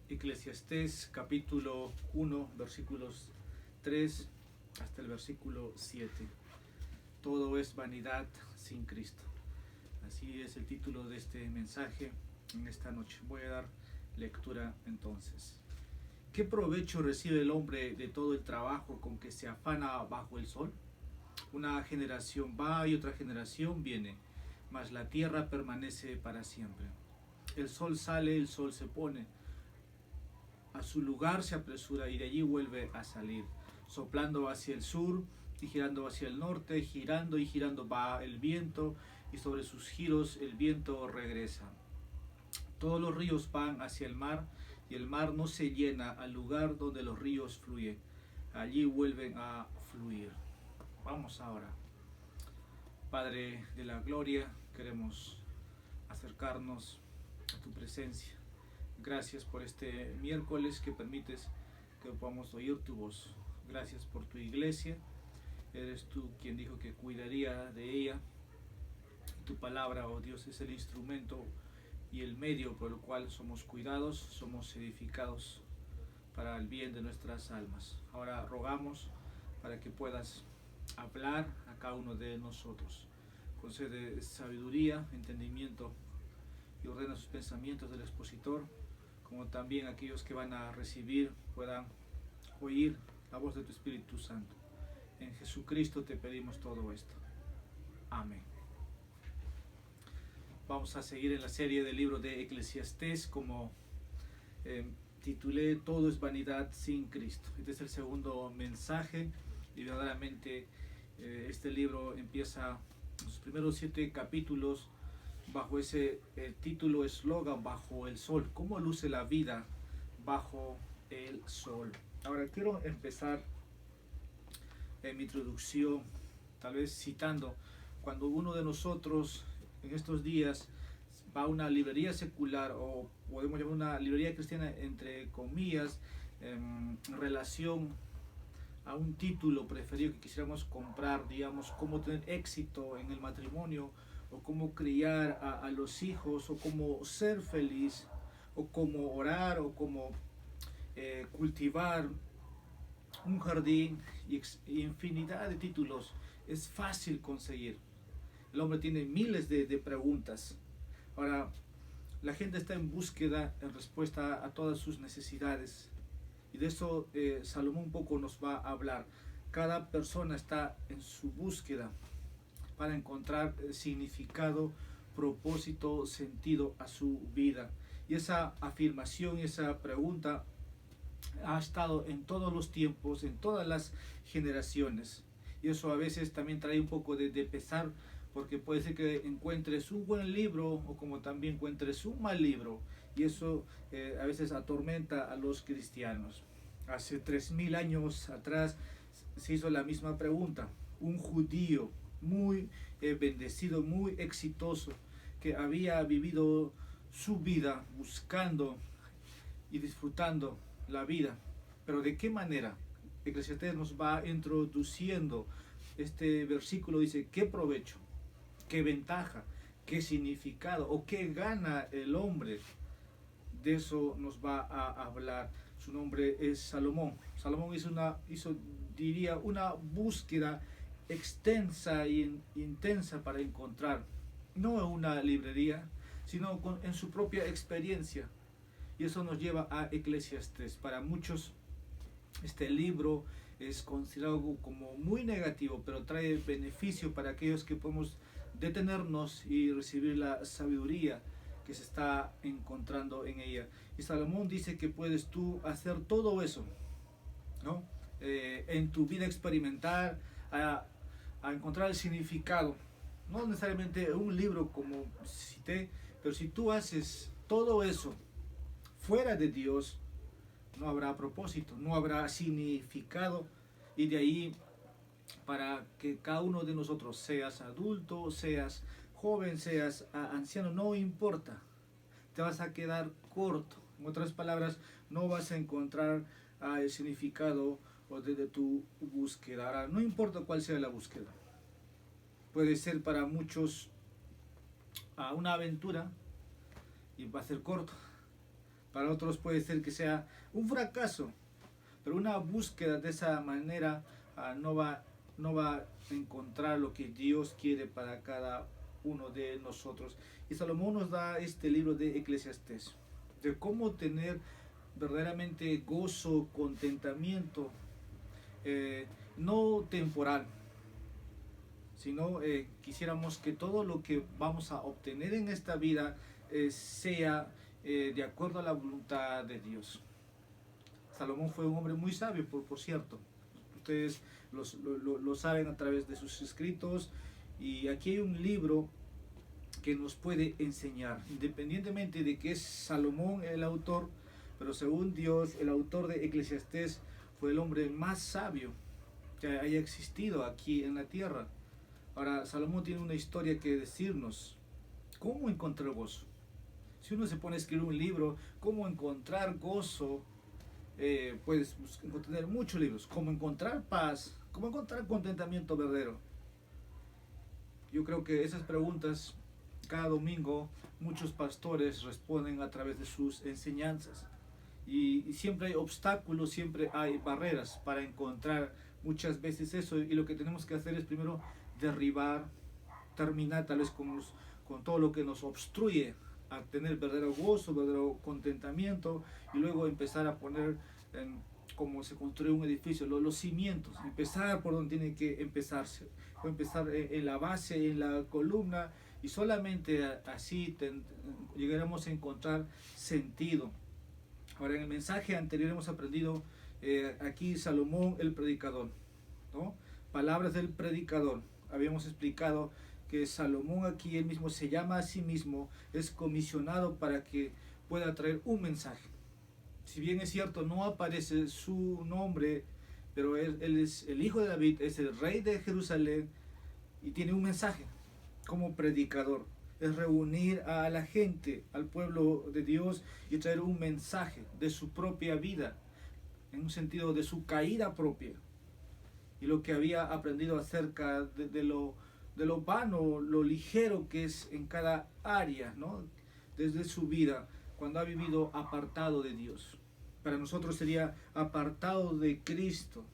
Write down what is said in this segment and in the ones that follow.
Eclesiastés capítulo 1, versículos 3 hasta el versículo 7. Todo es vanidad sin Cristo. Así es el título de este mensaje en esta noche. Voy a dar lectura entonces. ¿Qué provecho recibe el hombre de todo el trabajo con que se afana bajo el sol? Una generación va y otra generación viene, mas la tierra permanece para siempre. El sol sale, el sol se pone, a su lugar se apresura y de allí vuelve a salir, soplando hacia el sur y girando hacia el norte, girando y girando va el viento, y sobre sus giros el viento regresa. Todos los ríos van hacia el mar, y el mar no se llena al lugar donde los ríos fluyen. Allí vuelven a fluir. Vamos ahora. Padre de la gloria, queremos acercarnos a tu presencia. Gracias por este miércoles que permites que podamos oír tu voz. Gracias por tu iglesia. Eres tú quien dijo que cuidaría de ella. Tu palabra, oh Dios, es el instrumento y el medio por el cual somos cuidados, somos edificados para el bien de nuestras almas. Ahora rogamos para que puedas hablar a cada uno de nosotros. Concede sabiduría, entendimiento y ordena sus pensamientos del expositor, como también aquellos que van a recibir puedan oír la voz de tu Espíritu Santo. En Jesucristo te pedimos todo esto. Amén. Vamos a seguir en la serie del libro de Eclesiastés, como titulé Todo es vanidad sin Cristo. Este es el segundo mensaje y verdaderamente este libro empieza los primeros 7 capítulos bajo ese título, eslogan, bajo el sol. ¿Cómo luce la vida bajo el sol? Ahora quiero empezar mi introducción tal vez citando cuando uno de nosotros en estos días va a una librería secular, o podemos llamar una librería cristiana entre comillas, en relación a un título preferido que quisiéramos comprar, digamos, cómo tener éxito en el matrimonio, o cómo criar a los hijos, o cómo ser feliz, o cómo orar, o cómo cultivar un jardín, y infinidad de títulos. Es fácil conseguir. El hombre tiene miles de preguntas. Ahora, la gente está en búsqueda, en respuesta a todas sus necesidades. Y de eso Salomón un poco nos va a hablar. Cada persona está en su búsqueda para encontrar significado, propósito, sentido a su vida. Y esa afirmación, esa pregunta ha estado en todos los tiempos, en todas las generaciones. Y eso a veces también trae un poco de pesar, porque puede ser que encuentres un buen libro o como también encuentres un mal libro. Y eso a veces atormenta a los cristianos. Hace 3000 años atrás se hizo la misma pregunta. Un judío muy bendecido, muy exitoso, que había vivido su vida buscando y disfrutando la vida. Pero ¿de qué manera? Eclesiastés nos va introduciendo este versículo. Dice, ¿qué provecho? ¿Qué ventaja? ¿Qué significado? ¿O qué gana el hombre? De eso nos va a hablar. Su nombre es Salomón. Salomón diría, una búsqueda extensa e intensa para encontrar, no en una librería, sino en su propia experiencia. Y eso nos lleva a Eclesiastés. Para muchos este libro es considerado como muy negativo, pero trae beneficio para aquellos que podemos detenernos y recibir la sabiduría que se está encontrando en ella. Y Salomón dice que puedes tú hacer todo eso, ¿no? En tu vida experimentar, a encontrar el significado. No necesariamente un libro como cité, pero si tú haces todo eso fuera de Dios, no habrá propósito, no habrá significado. Y de ahí, para que cada uno de nosotros, seas adulto, seas joven, seas anciano, no importa, te vas a quedar corto. En otras palabras, no vas a encontrar el significado de tu búsqueda. Ahora, no importa cuál sea la búsqueda, puede ser para muchos una aventura y va a ser corto. Para otros puede ser que sea un fracaso, pero una búsqueda de esa manera no va a encontrar lo que Dios quiere para cada uno de nosotros. Y Salomón nos da este libro de Eclesiastés, de cómo tener verdaderamente gozo, contentamiento, no temporal, sino quisiéramos que todo lo que vamos a obtener en esta vida sea de acuerdo a la voluntad de Dios. Salomón fue un hombre muy sabio, por cierto. Ustedes lo saben a través de sus escritos. Y aquí hay un libro que nos puede enseñar, independientemente de que es Salomón el autor, pero según Dios, el autor de Eclesiastés fue el hombre más sabio que haya existido aquí en la tierra. Ahora, Salomón tiene una historia que decirnos. ¿Cómo encontrar gozo? Si uno se pone a escribir un libro, ¿cómo encontrar gozo? Puedes tener muchos libros. ¿Cómo encontrar paz? ¿Cómo encontrar contentamiento verdadero? Yo creo que esas preguntas cada domingo muchos pastores responden a través de sus enseñanzas. Y siempre hay obstáculos, siempre hay barreras para encontrar muchas veces eso. Y lo que tenemos que hacer es primero derribar, terminar tal vez con todo lo que nos obstruye a tener verdadero gozo, verdadero contentamiento, y luego empezar a poner como se construye un edificio, los cimientos, empezar por donde tiene que empezarse, o empezar en la base, en la columna, y solamente así llegaremos a encontrar sentido. Ahora, en el mensaje anterior hemos aprendido aquí Salomón el predicador, ¿no? Palabras del predicador. Habíamos explicado que Salomón aquí él mismo se llama a sí mismo, es comisionado para que pueda traer un mensaje. Si bien es cierto, no aparece su nombre, pero él es el hijo de David, es el rey de Jerusalén y tiene un mensaje como predicador. Es reunir a la gente, al pueblo de Dios, y traer un mensaje de su propia vida, en un sentido de su caída propia, y lo que había aprendido acerca de lo vano, lo ligero que es en cada área, ¿no? Desde su vida, cuando ha vivido apartado de Dios. Para nosotros sería apartado de Cristo,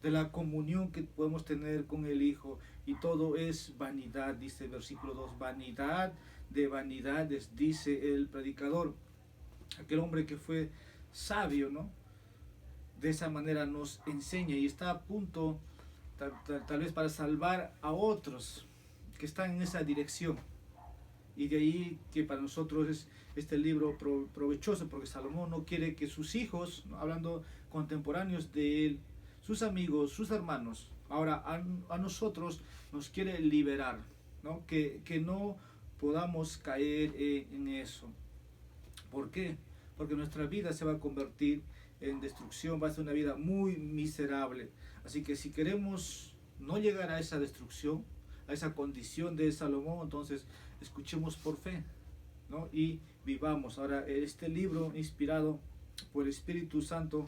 de la comunión que podemos tener con el Hijo, y todo es vanidad, dice el versículo 2, vanidad de vanidades, dice el predicador. Aquel hombre que fue sabio, ¿no? De esa manera nos enseña y está a punto tal vez para salvar a otros que están en esa dirección. Y de ahí que para nosotros es este libro provechoso, porque Salomón no quiere que sus hijos, ¿no? Hablando contemporáneos de él, sus amigos, sus hermanos, ahora a nosotros nos quiere liberar, ¿no? Que no podamos caer en eso. ¿Por qué? Porque nuestra vida se va a convertir en destrucción, va a ser una vida muy miserable. Así que si queremos no llegar a esa destrucción, a esa condición de Salomón, entonces escuchemos por fe, ¿no? Y vivamos. Ahora, este libro inspirado por el Espíritu Santo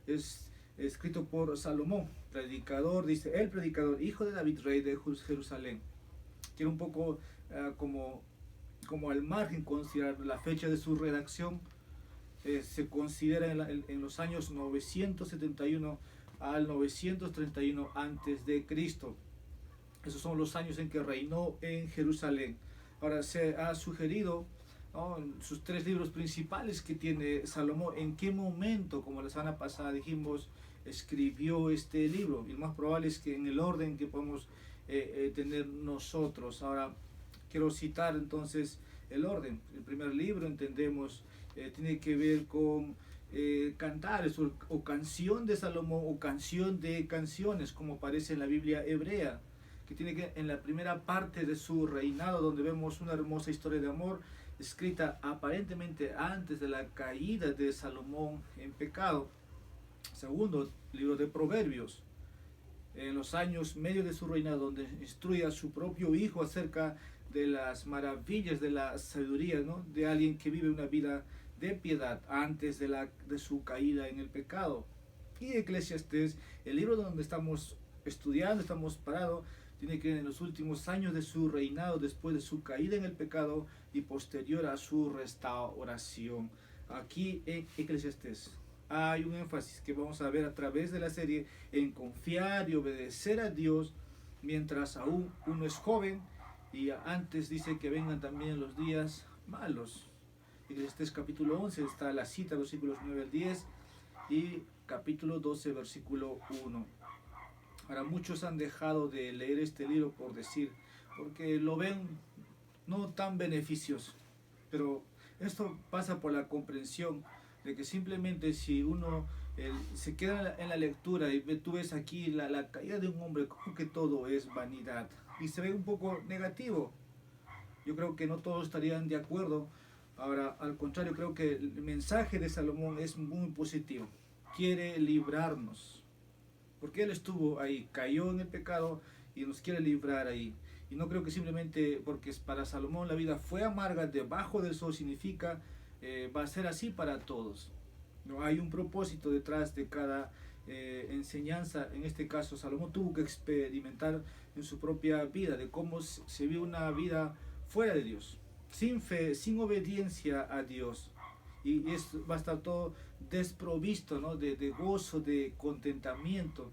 es escrito por Salomón, predicador, dice, el predicador, hijo de David, rey de Jerusalén. Quiero un poco como al margen considerar la fecha de su redacción. Se considera en los años 971 al 931 antes de Cristo. Esos son los años en que reinó en Jerusalén. Ahora se ha sugerido, ¿no?, en sus 3 libros principales que tiene Salomón, en qué momento, como la semana pasada dijimos, escribió este libro. Y lo más probable es que en el orden que podemos tener nosotros. Ahora quiero citar entonces el orden. El primer libro, entendemos, tiene que ver con cantares o canción de Salomón o canción de canciones, como aparece en la Biblia hebrea, que tiene que en la primera parte de su reinado, donde vemos una hermosa historia de amor escrita aparentemente antes de la caída de Salomón en pecado. Segundo, libro de Proverbios, en los años medios de su reinado, donde instruye a su propio hijo acerca de las maravillas de la sabiduría, ¿no?, de alguien que vive una vida de piedad antes de su caída en el pecado. Y Eclesiastés, el libro donde estamos estudiando, estamos parados, tiene que ver en los últimos años de su reinado, después de su caída en el pecado y posterior a su restauración. aquí en Eclesiastés. Hay un énfasis que vamos a ver a través de la serie en confiar y obedecer a Dios mientras aún uno es joven, y antes dice que vengan también los días malos. Eclesiastés capítulo 11 está la cita, versículos 9 al 10, y capítulo 12, versículo 1. Ahora, muchos han dejado de leer este libro porque lo ven no tan beneficioso, pero esto pasa por la comprensión de que simplemente si uno se queda en la lectura y tú ves aquí la caída de un hombre, como que todo es vanidad y se ve un poco negativo. Yo creo que no todos estarían de acuerdo. Ahora, al contrario, creo que el mensaje de Salomón es muy positivo. Quiere librarnos, porque él estuvo ahí, cayó en el pecado y nos quiere librar ahí. Y no creo que simplemente porque para Salomón la vida fue amarga debajo del sol significa va a ser así para todos. No hay un propósito detrás de cada enseñanza. En este caso, Salomón tuvo que experimentar en su propia vida de cómo se vive una vida fuera de Dios, sin fe, sin obediencia a Dios. Y va a estar todo desprovisto, ¿no? de gozo, de contentamiento.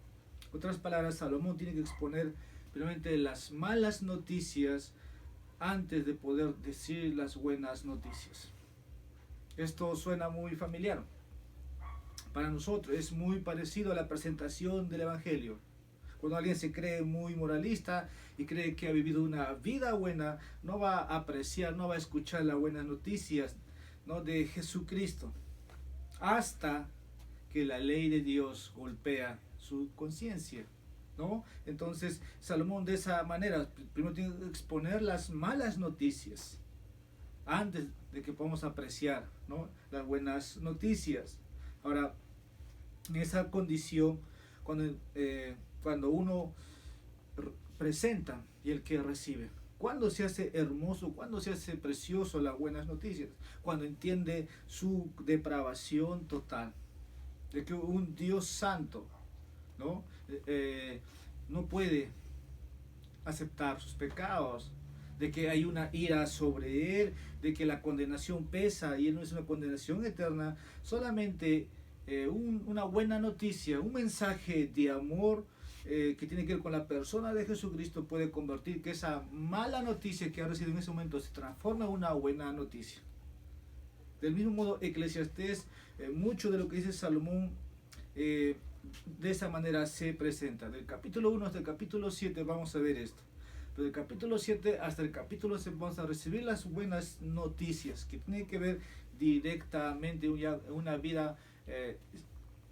Otras palabras, Salomón tiene que exponer primeramente las malas noticias antes de poder decir las buenas noticias. Esto suena muy familiar para nosotros, es muy parecido a la presentación del Evangelio. Cuando alguien se cree muy moralista y cree que ha vivido una vida buena, no va a apreciar, no va a escuchar las buenas noticias, ¿no? de Jesucristo, hasta que la ley de Dios golpea su conciencia, ¿no? Entonces, Salomón de esa manera, primero tiene que exponer las malas noticias antes de que podamos apreciar, ¿no? las buenas noticias. Ahora, en esa condición, cuando uno presenta y el que recibe, cuando se hace hermoso, cuando se hace precioso las buenas noticias, cuando entiende su depravación total, de que un Dios santo, ¿no? No puede aceptar sus pecados, de que hay una ira sobre él, de que la condenación pesa y él no es una condenación eterna, solamente una buena noticia, un mensaje de amor que tiene que ver con la persona de Jesucristo puede convertir que esa mala noticia que ha recibido en ese momento se transforma en una buena noticia. Del mismo modo, Eclesiastés, mucho de lo que dice Salomón, de esa manera se presenta. Del capítulo 1 hasta el capítulo 7 vamos a ver esto. Pero del capítulo 7 hasta el capítulo 6 vamos a recibir las buenas noticias que tienen que ver directamente una vida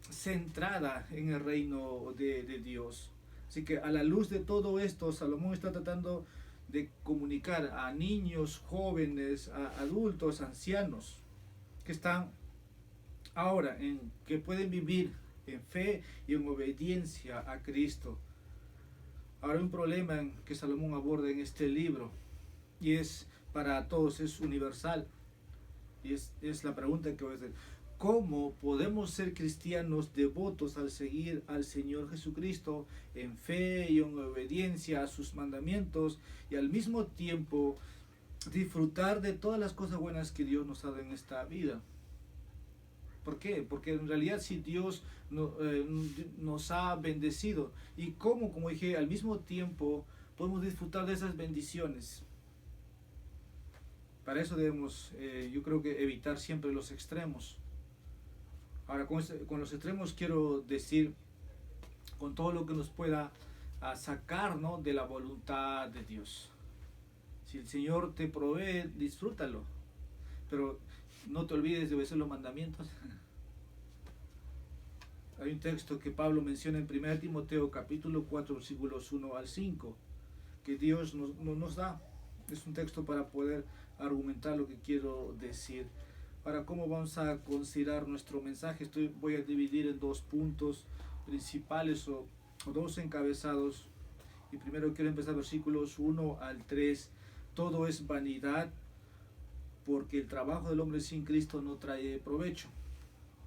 centrada en el reino de Dios. Así que a la luz de todo esto, Salomón está tratando de comunicar a niños, jóvenes, a adultos, ancianos, que están ahora, que pueden vivir en fe y en obediencia a Cristo. Ahora, un problema que Salomón aborda en este libro, y es para todos, es universal, y es la pregunta que voy a hacer: ¿cómo podemos ser cristianos devotos al seguir al Señor Jesucristo en fe y en obediencia a sus mandamientos y al mismo tiempo disfrutar de todas las cosas buenas que Dios nos ha dado en esta vida? ¿Por qué? Porque en realidad si Dios nos ha bendecido, y cómo, como dije, al mismo tiempo podemos disfrutar de esas bendiciones. Para eso debemos, yo creo que evitar siempre los extremos. Ahora, con los extremos quiero decir con todo lo que nos pueda sacar, ¿no? de la voluntad de Dios. Si el Señor te provee, disfrútalo, pero no te olvides de obedecer los mandamientos. Hay un texto que Pablo menciona en 1 Timoteo capítulo 4 versículos 1 al 5 que Dios nos da. Es un texto para poder argumentar lo que quiero decir. Ahora, ¿cómo vamos a considerar nuestro mensaje? Voy a dividir en dos puntos principales o dos encabezados. Y primero quiero empezar versículos 1 al 3. Todo es vanidad, porque el trabajo del hombre sin Cristo no trae provecho.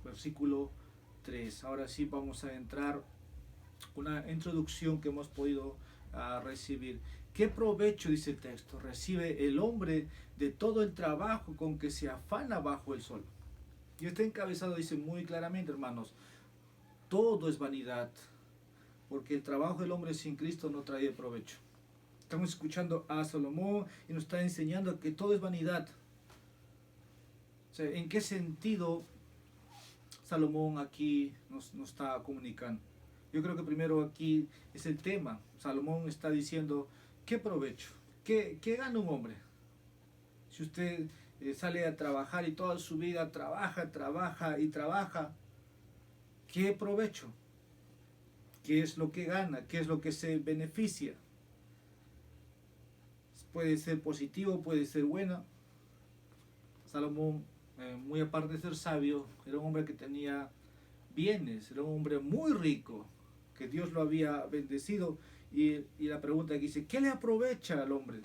Versículo 3. Ahora sí vamos a entrar una introducción que hemos podido recibir. ¿Qué provecho, dice el texto, recibe el hombre de todo el trabajo con que se afana bajo el sol? Y este encabezado dice muy claramente, hermanos, todo es vanidad, porque el trabajo del hombre sin Cristo no trae provecho. Estamos escuchando a Salomón y nos está enseñando que todo es vanidad. O sea, ¿en qué sentido Salomón aquí nos está comunicando? Yo creo que primero aquí es el tema. Salomón está diciendo, ¿qué provecho? ¿Qué gana un hombre? Si usted sale a trabajar y toda su vida trabaja, trabaja y trabaja, ¿qué provecho? ¿Qué es lo que gana? ¿Qué es lo que se beneficia? Puede ser positivo, puede ser bueno. Salomón, muy aparte de ser sabio, era un hombre que tenía bienes, era un hombre muy rico, que Dios lo había bendecido. Y la pregunta que dice, ¿qué le aprovecha al hombre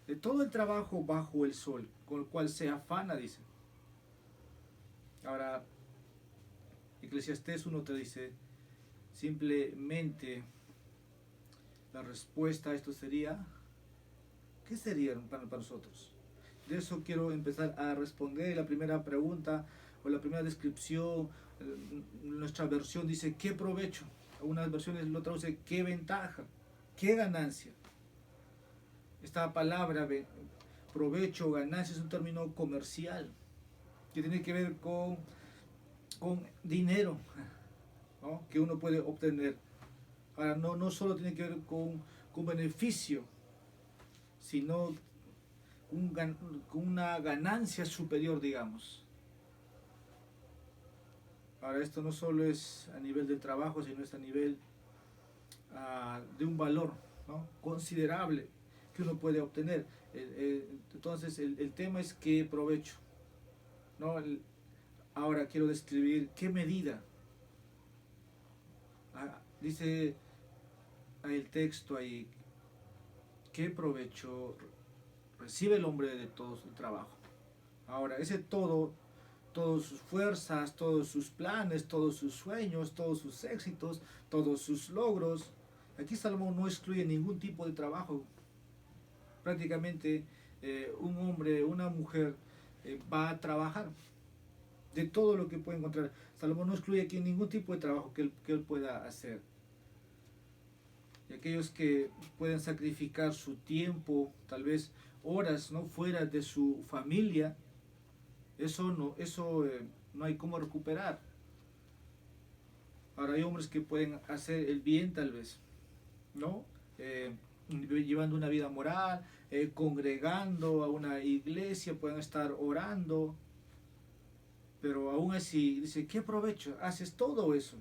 de todo el trabajo bajo el sol, con el cual se afana? Dice. Ahora, Eclesiastés 1 te dice, simplemente la respuesta a esto sería, ¿qué sería para nosotros? De eso quiero empezar a responder. La primera pregunta o la primera descripción, nuestra versión dice, ¿qué provecho? Algunas versiones lo traducen, ¿qué ventaja? ¿Qué ganancia? Esta palabra, provecho o ganancia, es un término comercial que tiene que ver con dinero, ¿no?, que uno puede obtener. Ahora, no solo tiene que ver con beneficio, sino con una ganancia superior, digamos. Ahora, esto no solo es a nivel del trabajo, sino es a nivel de un valor, ¿no?, considerable que uno puede obtener. Entonces, el tema es qué provecho, ¿no? Ahora quiero describir qué medida. Dice el texto ahí, qué provecho recibe el hombre de todo su trabajo. Ahora, ese todo, todas sus fuerzas, todos sus planes, todos sus sueños, todos sus éxitos, todos sus logros. Aquí Salomón no excluye ningún tipo de trabajo. Prácticamente un hombre, una mujer va a trabajar de todo lo que puede encontrar. Salomón no excluye aquí ningún tipo de trabajo que él pueda hacer. Y aquellos que pueden sacrificar su tiempo, tal vez horas, ¿no?, fuera de su familia, eso no hay cómo recuperar. Ahora, hay hombres que pueden hacer el bien, tal vez, ¿no? Llevando una vida moral, congregando a una iglesia, pueden estar orando, pero aún así, dice, ¿qué provecho? Haces todo eso.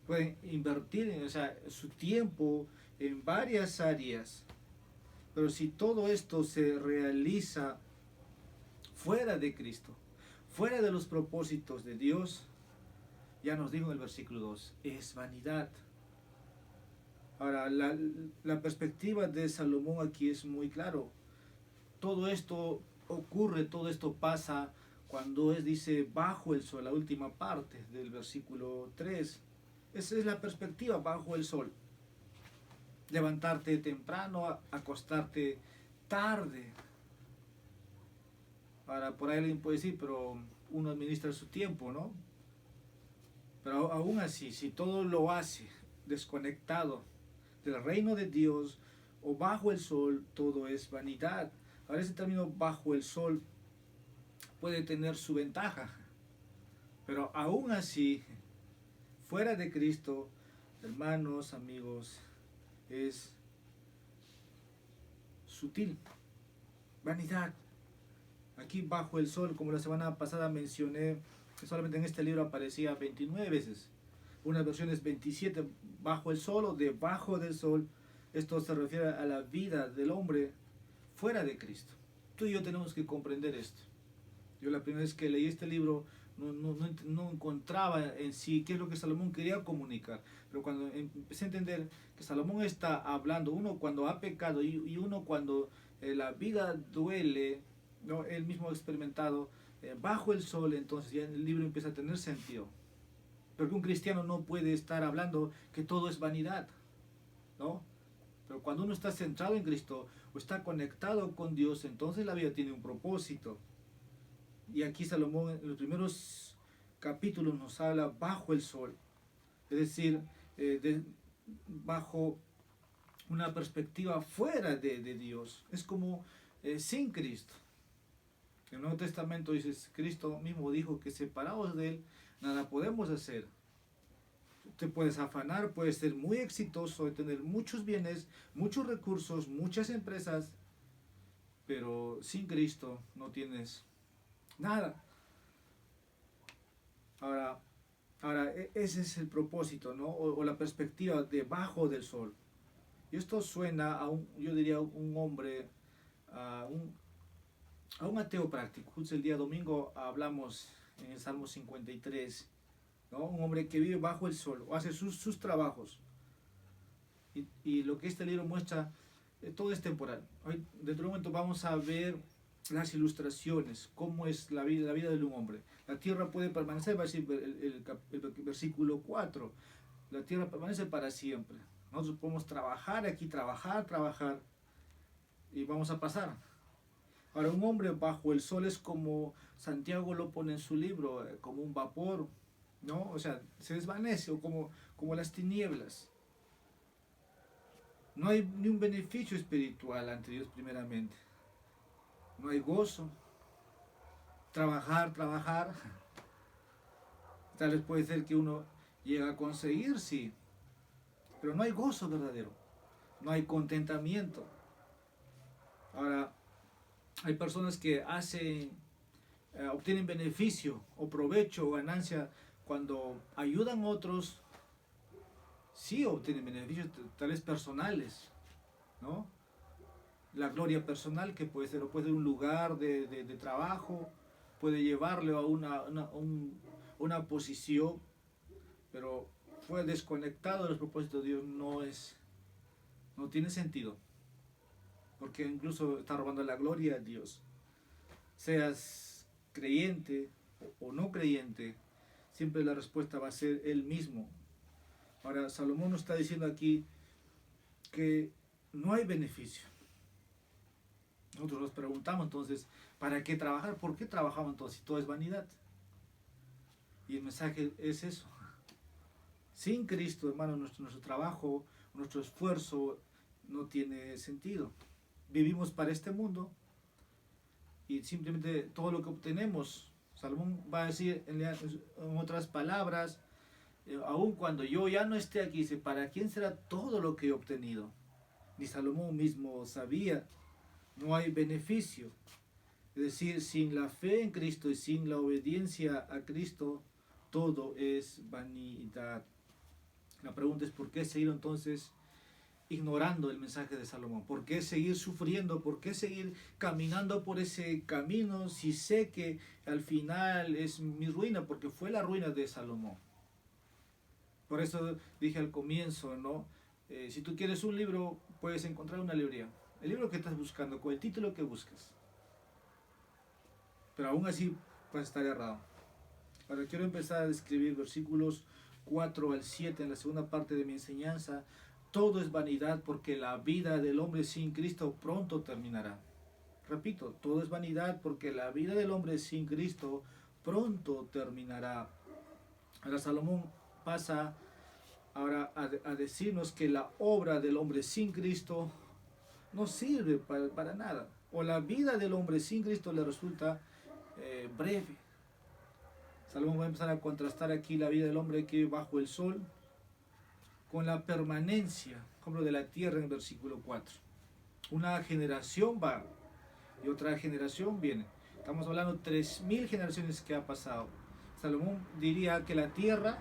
Pueden invertir su tiempo en varias áreas, pero si todo esto se realiza fuera de Cristo, fuera de los propósitos de Dios, ya nos dijo en el versículo 2, es vanidad. Ahora, la perspectiva de Salomón aquí es muy claro. Todo esto ocurre, todo esto pasa cuando dice, bajo el sol, la última parte del versículo 3. Esa es la perspectiva, bajo el sol. Levantarte temprano, acostarte tarde. Ahora, por ahí alguien puede decir, pero uno administra su tiempo, ¿no? Pero aún así, si todo lo hace desconectado del reino de Dios o bajo el sol, todo es vanidad. Ahora, ese término bajo el sol puede tener su ventaja, pero aún así, fuera de Cristo, hermanos, amigos, es sutil, vanidad. Aquí bajo el sol, como la semana pasada mencioné, que solamente en este libro aparecía 29 veces. Unas versiones 27, bajo el sol o debajo del sol. Esto se refiere a la vida del hombre fuera de Cristo. Tú y yo tenemos que comprender esto. Yo la primera vez que leí este libro no encontraba en sí qué es lo que Salomón quería comunicar. Pero cuando empecé a entender que Salomón está hablando, uno cuando ha pecado y uno cuando la vida duele, ¿no?, él mismo ha experimentado bajo el sol, entonces ya el libro empieza a tener sentido. Porque un cristiano no puede estar hablando que todo es vanidad, ¿no? Pero cuando uno está centrado en Cristo o está conectado con Dios, entonces la vida tiene un propósito. Y aquí Salomón en los primeros capítulos nos habla bajo el sol, es decir, bajo una perspectiva fuera de Dios. Es como sin Cristo. En el Nuevo Testamento dice, Cristo mismo dijo que separados de Él nada podemos hacer. Te puedes afanar, puedes ser muy exitoso, tener muchos bienes, muchos recursos, muchas empresas, pero sin Cristo no tienes nada. Ahora ese es el propósito, ¿no? O la perspectiva debajo del sol. Y esto suena a yo diría, un hombre, a un ateo práctico. Justo el día domingo hablamos en el Salmo 53, ¿no? Un hombre que vive bajo el sol, o hace sus trabajos. Y lo que este libro muestra, todo es temporal. Hoy, dentro de un momento vamos a ver las ilustraciones, cómo es la vida de un hombre. La tierra puede permanecer, va a decir el versículo 4, la tierra permanece para siempre. Nosotros podemos trabajar aquí, trabajar, y vamos a pasar. Ahora, un hombre bajo el sol es como Santiago lo pone en su libro, como un vapor, ¿no? O sea, se desvanece, o como las tinieblas. No hay ni un beneficio espiritual ante Dios primeramente. No hay gozo. Trabajar. Tal vez puede ser que uno llegue a conseguir, sí, pero no hay gozo verdadero. No hay contentamiento. Ahora, hay personas que obtienen beneficio o provecho o ganancia cuando ayudan a otros. Sí obtienen beneficios tales personales, ¿no? La gloria personal que puede ser un lugar de trabajo, puede llevarle a una posición, pero fue desconectado de los propósitos de Dios, no tiene sentido, porque incluso está robando la gloria a Dios. Seas creyente o no creyente, siempre la respuesta va a ser Él mismo. Ahora, Salomón nos está diciendo aquí que no hay beneficio. Nosotros nos preguntamos entonces, ¿para qué trabajar? ¿Por qué trabajamos entonces si todo es vanidad? Y el mensaje es eso. Sin Cristo, hermano, nuestro trabajo, nuestro esfuerzo no tiene sentido. Vivimos para este mundo y simplemente todo lo que obtenemos, Salomón va a decir en otras palabras, aun cuando yo ya no esté aquí, dice, ¿para quién será todo lo que he obtenido? Ni Salomón mismo sabía, no hay beneficio. Es decir, sin la fe en Cristo y sin la obediencia a Cristo, todo es vanidad. La pregunta es, ¿por qué seguir entonces ignorando el mensaje de Salomón? ¿Por qué seguir sufriendo? ¿Por qué seguir caminando por ese camino si sé que al final es mi ruina? Porque fue la ruina de Salomón. Por eso dije al comienzo, ¿no? Si tú quieres un libro, puedes encontrar una librería. El libro que estás buscando, con el título que buscas. Pero aún así vas a estar errado. Ahora quiero empezar a describir versículos 4 al 7 en la segunda parte de mi enseñanza. Todo es vanidad porque la vida del hombre sin Cristo pronto terminará. Repito, todo es vanidad porque la vida del hombre sin Cristo pronto terminará. Ahora Salomón pasa ahora a decirnos que la obra del hombre sin Cristo no sirve para nada. O la vida del hombre sin Cristo le resulta breve. Salomón va a empezar a contrastar aquí la vida del hombre que vive bajo el sol con la permanencia, como de la tierra en el versículo 4. Una generación va y otra generación viene. Estamos hablando de 3000 generaciones que ha pasado. Salomón diría que la tierra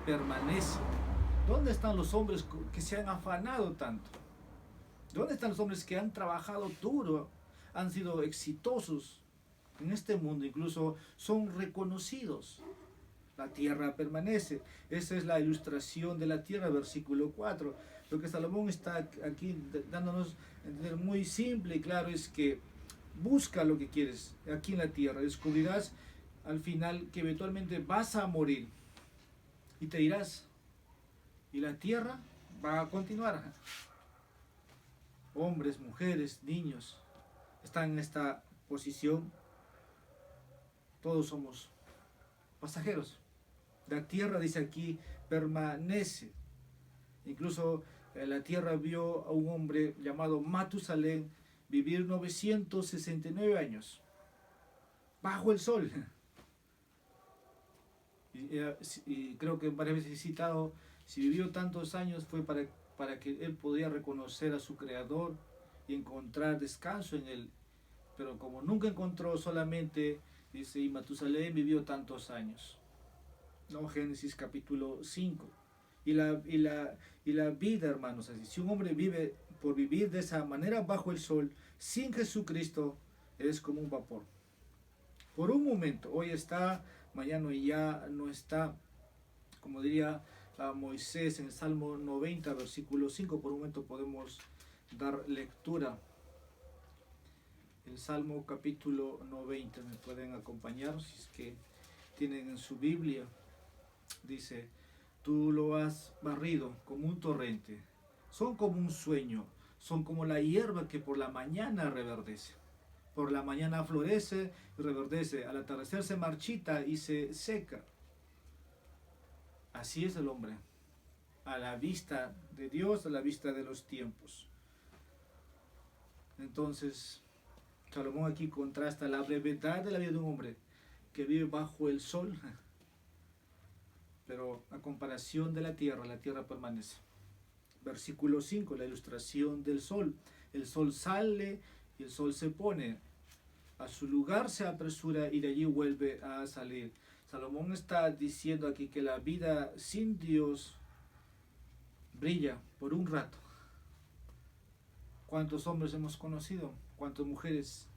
permanece. ¿Dónde están los hombres que se han afanado tanto? ¿Dónde están los hombres que han trabajado duro, han sido exitosos en este mundo, incluso son reconocidos? La tierra permanece. Esa es la ilustración de la tierra, versículo 4. Lo que Salomón está aquí dándonos a entender muy simple y claro es que busca lo que quieres aquí en la tierra. Descubrirás al final que eventualmente vas a morir y te irás. Y la tierra va a continuar. Hombres, mujeres, niños están en esta posición. todos somos pasajeros. La tierra, dice aquí, permanece. Incluso la tierra vio a un hombre llamado Matusalén vivir 969 años bajo el sol. Y creo que varias veces he citado, si vivió tantos años fue para que él podía reconocer a su creador y encontrar descanso en él. Pero como nunca encontró, solamente dice, y Matusalén vivió tantos años. ¿No? Génesis capítulo 5. Y la vida, hermanos, así, si un hombre vive por vivir de esa manera bajo el sol, sin Jesucristo, es como un vapor. Por un momento, hoy está, mañana ya no está, como diría Moisés en el Salmo 90, versículo 5, por un momento podemos dar lectura. El Salmo capítulo 90, me pueden acompañar si es que tienen en su Biblia. Dice, tú lo has barrido como un torrente, son como un sueño, son como la hierba que por la mañana reverdece. Por la mañana florece y reverdece, al atardecer se marchita y se seca. Así es el hombre, a la vista de Dios, a la vista de los tiempos. Entonces, Salomón aquí contrasta la brevedad de la vida de un hombre que vive bajo el sol, pero a comparación de la tierra permanece. Versículo 5, la ilustración del sol. El sol sale y el sol se pone. A su lugar se apresura y de allí vuelve a salir. Salomón está diciendo aquí que la vida sin Dios brilla por un rato. ¿Cuántos hombres hemos conocido? ¿Cuántas mujeres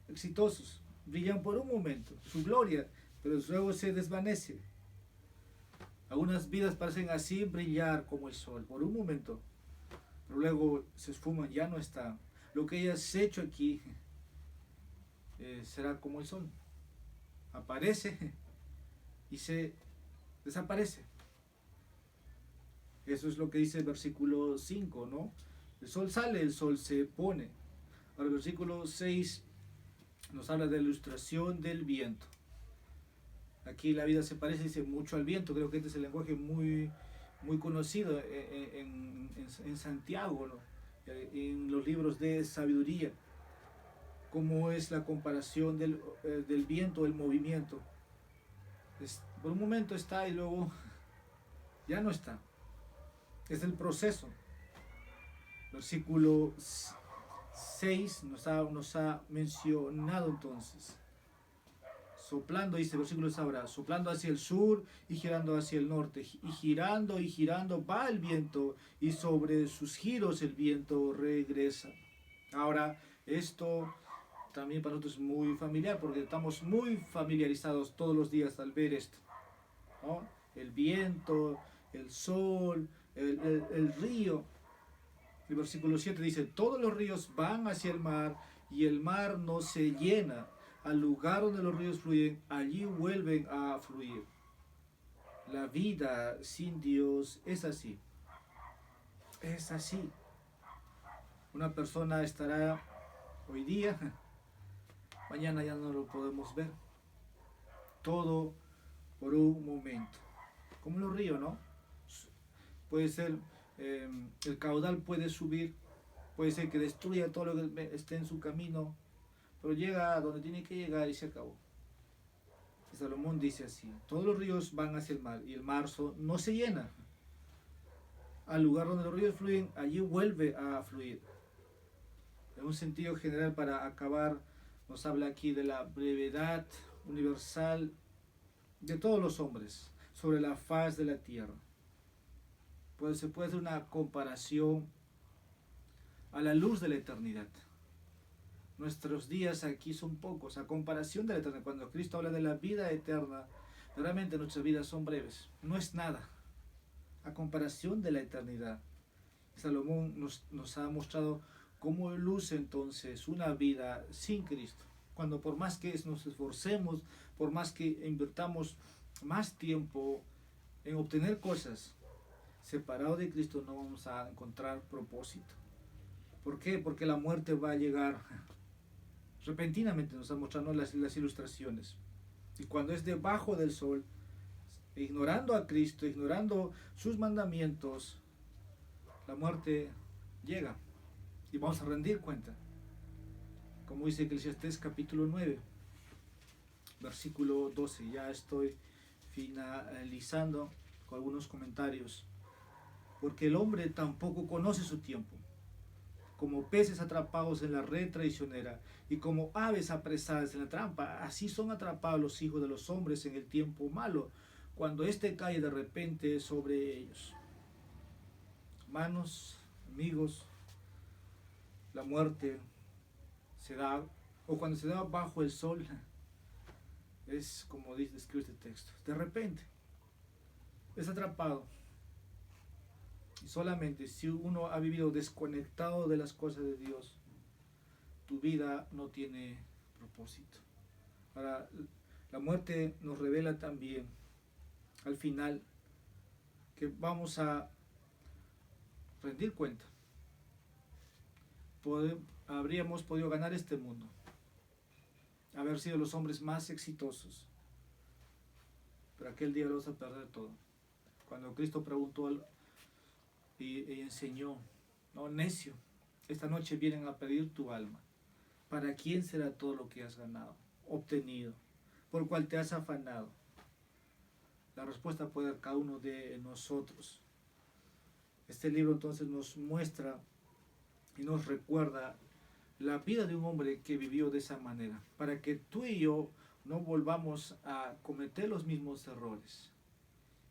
exitosos? Brillan por un momento, su gloria, pero luego se desvanece. Algunas vidas parecen así brillar como el sol por un momento, pero luego se esfuman, ya no está. Lo que hayas hecho aquí será como el sol. Aparece y se desaparece. Eso es lo que dice el versículo 5, ¿no? El sol sale, el sol se pone. Ahora el versículo 6 nos habla de la ilustración del viento. Aquí la vida se parece, dice, mucho al viento. Creo que este es el lenguaje muy conocido en Santiago, ¿no? En los libros de sabiduría. Cómo es la comparación del viento, el movimiento. Por un momento está y luego ya no está. Es el proceso. Versículo 6 nos ha mencionado entonces. Soplando, dice el versículo ahora, soplando hacia el sur y girando hacia el norte. Y girando va el viento y sobre sus giros el viento regresa. Ahora, esto también para nosotros es muy familiar porque estamos muy familiarizados todos los días al ver esto, ¿no? El viento, el sol, el río. El versículo 7 dice, todos los ríos van hacia el mar y el mar no se llena. Al lugar donde los ríos fluyen, allí vuelven a fluir. La vida sin Dios es así. Es así. Una persona estará hoy día, mañana ya no lo podemos ver. Todo por un momento. Como los ríos, ¿no? Puede ser, el caudal puede subir, puede ser que destruya todo lo que esté en su camino, pero llega a donde tiene que llegar y se acabó. Y Salomón dice así, todos los ríos van hacia el mar y el mar no se llena. Al lugar donde los ríos fluyen, allí vuelve a fluir. En un sentido general, para acabar, nos habla aquí de la brevedad universal de todos los hombres sobre la faz de la tierra. Pues se puede hacer una comparación a la luz de la eternidad. Nuestros días aquí son pocos a comparación de la eternidad. Cuando Cristo habla de la vida eterna, realmente nuestras vidas son breves. No es nada a comparación de la eternidad. Salomón nos ha mostrado cómo luce entonces una vida sin Cristo. Cuando por más que nos esforcemos, por más que invirtamos más tiempo en obtener cosas, separado de Cristo no vamos a encontrar propósito. ¿Por qué? Porque la muerte va a llegar repentinamente, nos han mostrado las ilustraciones. Y cuando es debajo del sol, ignorando a Cristo, ignorando sus mandamientos, la muerte llega y vamos a rendir cuenta. Como dice Eclesiastés capítulo 9, versículo 12. Ya estoy finalizando con algunos comentarios. Porque el hombre tampoco conoce su tiempo. Como peces atrapados en la red traicionera y como aves apresadas en la trampa, así son atrapados los hijos de los hombres en el tiempo malo, cuando éste cae de repente sobre ellos. Hermanos, amigos, la muerte se da, o cuando se da bajo el sol, es como describe este texto, de repente, es atrapado. Y solamente si uno ha vivido desconectado de las cosas de Dios, tu vida no tiene propósito. Ahora, la muerte nos revela también, al final, que vamos a rendir cuenta. Habríamos podido ganar este mundo, haber sido los hombres más exitosos, pero aquel día lo vas a perder todo. Cuando Cristo preguntó y enseñó, no, necio, esta noche vienen a pedir tu alma. ¿Para quién será todo lo que has ganado, obtenido, por cual te has afanado? La respuesta puede dar cada uno de nosotros. Este libro entonces nos muestra y nos recuerda la vida de un hombre que vivió de esa manera, para que tú y yo no volvamos a cometer los mismos errores.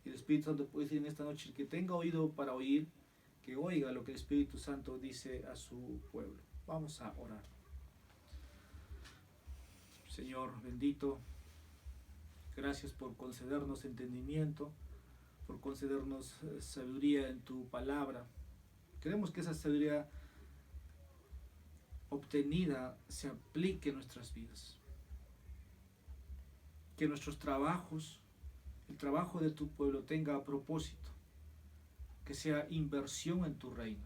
Y el Espíritu Santo puede decir en esta noche, el que tenga oído para oír, que oiga lo que el Espíritu Santo dice a su pueblo. Vamos a orar. Señor bendito, gracias por concedernos entendimiento, por concedernos sabiduría en tu palabra. Queremos que esa sabiduría obtenida se aplique en nuestras vidas. Que nuestros trabajos, el trabajo de tu pueblo tenga propósito, que sea inversión en tu reino.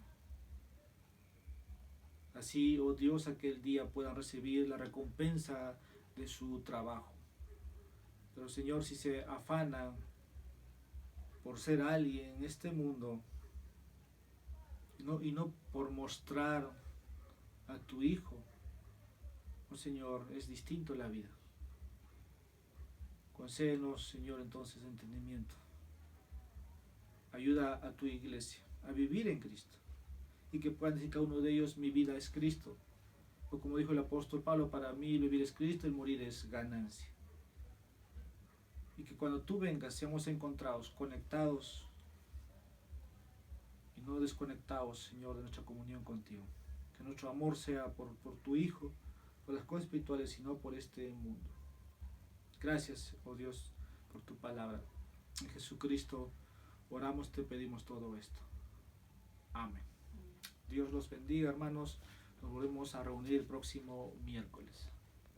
Así, oh Dios, aquel día puedan recibir la recompensa de su trabajo. Pero Señor, si se afanan por ser alguien en este mundo y no por mostrar a tu Hijo, oh Señor, es distinto la vida. Concédenos, Señor, entonces entendimiento. Ayuda a tu iglesia a vivir en Cristo y que puedan decir cada uno de ellos, mi vida es Cristo. O como dijo el apóstol Pablo, para mí vivir es Cristo, el morir es ganancia. Y que cuando tú vengas seamos encontrados conectados y no desconectados, Señor, de nuestra comunión contigo. Que nuestro amor sea por tu Hijo, por las cosas espirituales, sino por este mundo. Gracias, oh Dios, por tu palabra. En Jesucristo oramos, te pedimos todo esto. Amén. Dios los bendiga, hermanos. Nos volvemos a reunir el próximo miércoles.